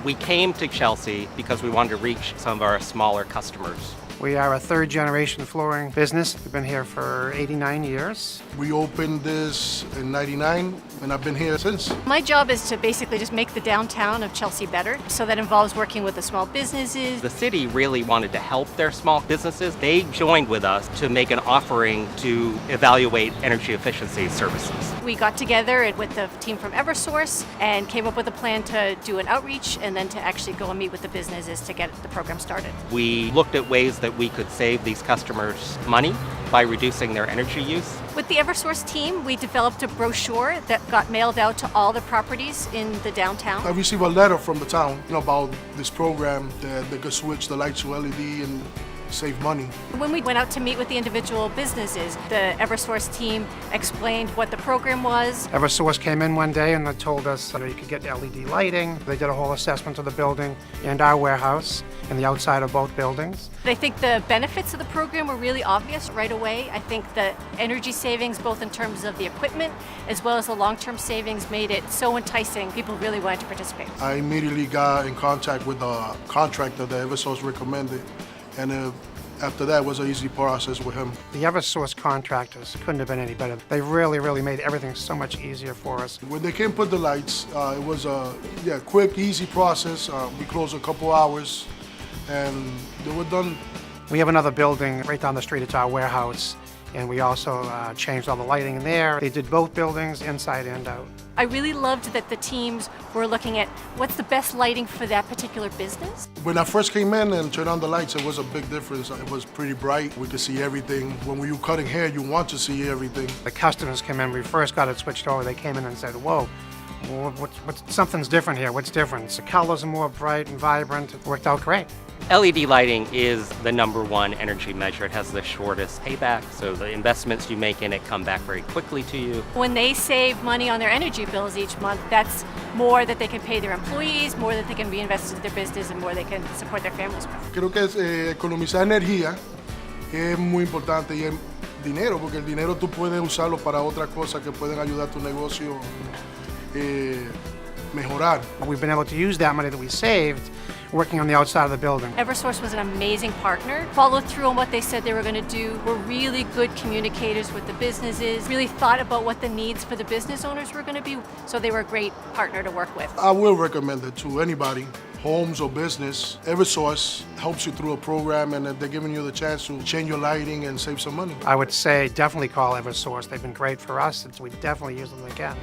We came to Chelsea because we wanted to reach some of our smaller customers. We are a third-generation flooring business. We've been here for 89 years. We opened this in '99, and I've been here since. My job is to basically just make the downtown of Chelsea better. So that involves working with the small businesses. The city really wanted to help their small businesses. They joined with us to make an offering to evaluate energy efficiency services. We got together with the team from Eversource and came up with a plan to do an outreach and then to actually go and meet with the businesses to get the program started. We looked at ways that we could save these customers money by reducing their energy use. With the Eversource team, we developed a brochure that got mailed out to all the properties in the downtown. I received a letter from the town about this program that they could switch the lights to LED and save money. When we went out to meet with the individual businesses, the Eversource team explained what the program was. Eversource came in one day and they told us you could get LED lighting. They did a whole assessment of the building and our warehouse and the outside of both buildings. I think the benefits of the program were really obvious right away. I think the energy savings, both in terms of the equipment as well as the long-term savings, made it so enticing. People really wanted to participate. I immediately got in contact with the contractor that Eversource recommended, and after that was an easy process with him. The Eversource contractors couldn't have been any better. They really made everything so much easier for us. When they came put the lights, it was a quick, easy process. We closed a couple hours, and they were done. We have another building right down the street. It's our warehouse, and we also changed all the lighting in there. They did both buildings inside and out. I really loved that the teams were looking at what's the best lighting for that particular business. When I first came in and turned on the lights, it was a big difference. It was pretty bright. We could see everything. When you're cutting hair, you want to see everything. The customers came in, we first got it switched over, they came in and said, whoa, something's different here, what's different? The colors are more bright and vibrant. It worked out great. LED lighting is the #1 energy measure. It has the shortest payback, so the investments you make in it come back very quickly to you. When they save money on their energy bills each month, that's more that they can pay their employees, more that they can reinvest into their business, and more they can support their families with. Creo que economizar energía es muy importante y el dinero, porque el dinero tú puedes usarlo para otras cosas que pueden ayudar a tu negocio mejorar. We've been able to use that money that we saved working on the outside of the building. Eversource was an amazing partner, followed through on what they said they were going to do, were really good communicators with the businesses, really thought about what the needs for the business owners were going to be, so they were a great partner to work with. I will recommend it to anybody, homes or business. Eversource helps you through a program, and they're giving you the chance to change your lighting and save some money. I would say definitely call Eversource. They've been great for us, and we definitely use them again.